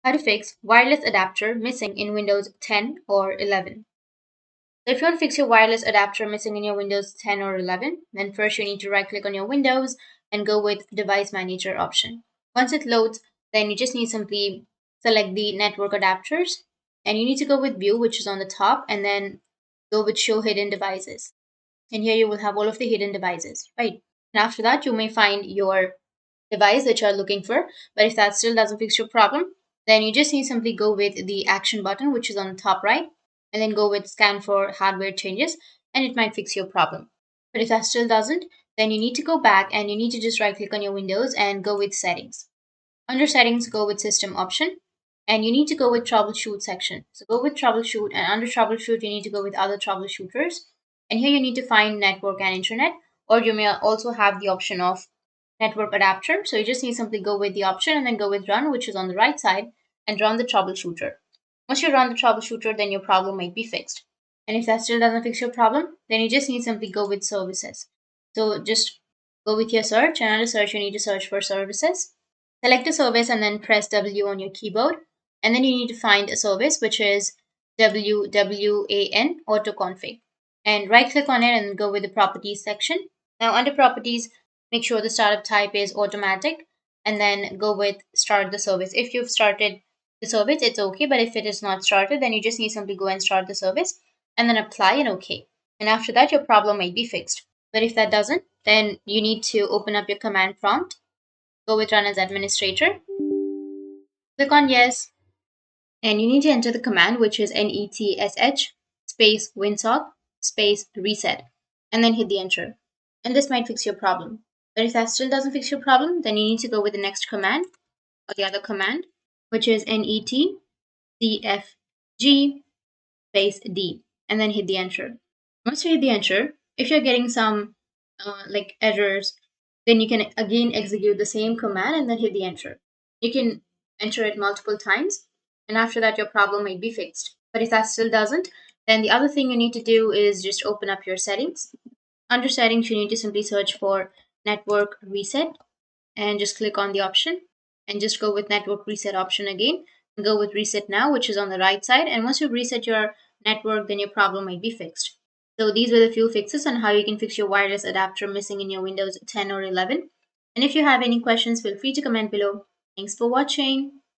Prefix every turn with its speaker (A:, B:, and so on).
A: How to fix wireless adapter missing in Windows 10 or 11. So if you want to fix your wireless adapter missing in your Windows 10 or 11, then first you need to right click on your Windows and go with Device Manager option. Once it loads, then you just need simply select the network adapters and you need to go with View, which is on the top, and then go with Show Hidden Devices. And here you will have all of the hidden devices, right? And after that, you may find your device that you're looking for. But if that still doesn't fix your problem, then you just need to simply go with the action button, which is on the top right, and then go with scan for hardware changes, and it might fix your problem. But if that still doesn't, then you need to go back and you need to just right click on your Windows and go with settings. Under settings, go with system option, and you need to go with troubleshoot section. So go with troubleshoot, and under troubleshoot, you need to go with other troubleshooters. And here you need to find network and internet, or you may also have the option of network adapter. So you just need to simply go with the option and then go with run, which is on the right side, and run the troubleshooter. Once you run the troubleshooter, then your problem might be fixed. And if that still doesn't fix your problem, then you just need to simply go with services. So just go with your search, and under search, you need to search for services. Select a service and then press W on your keyboard. And then you need to find a service which is WWAN AutoConfig. And right click on it and go with the properties section. Now under properties, make sure the startup type is automatic and then go with start the service. If you've started the service, it's okay. But if it is not started, then you just need to simply go and start the service and then apply and okay. And after that, your problem might be fixed. But if that doesn't, then you need to open up your command prompt. Go with run as administrator. Click on yes. And you need to enter the command, which is netsh space winsock space reset. And then hit the enter. And this might fix your problem. But if that still doesn't fix your problem, then you need to go with the next command or the other command, which is netcfg space d. And then hit the enter. Once you hit the enter, if you're getting some like errors, then you can again execute the same command and then hit the enter. You can enter it multiple times, and after that, your problem might be fixed. But if that still doesn't, then the other thing you need to do is just open up your settings. Under settings, you need to simply search for network reset and just click on the option and just go with network reset option again and go with reset now, which is on the right side. And once you reset your network, then your problem might be fixed. So these were the few fixes on how you can fix your wireless adapter missing in your Windows 10 or 11. And if you have any questions, feel free to comment below. Thanks for watching.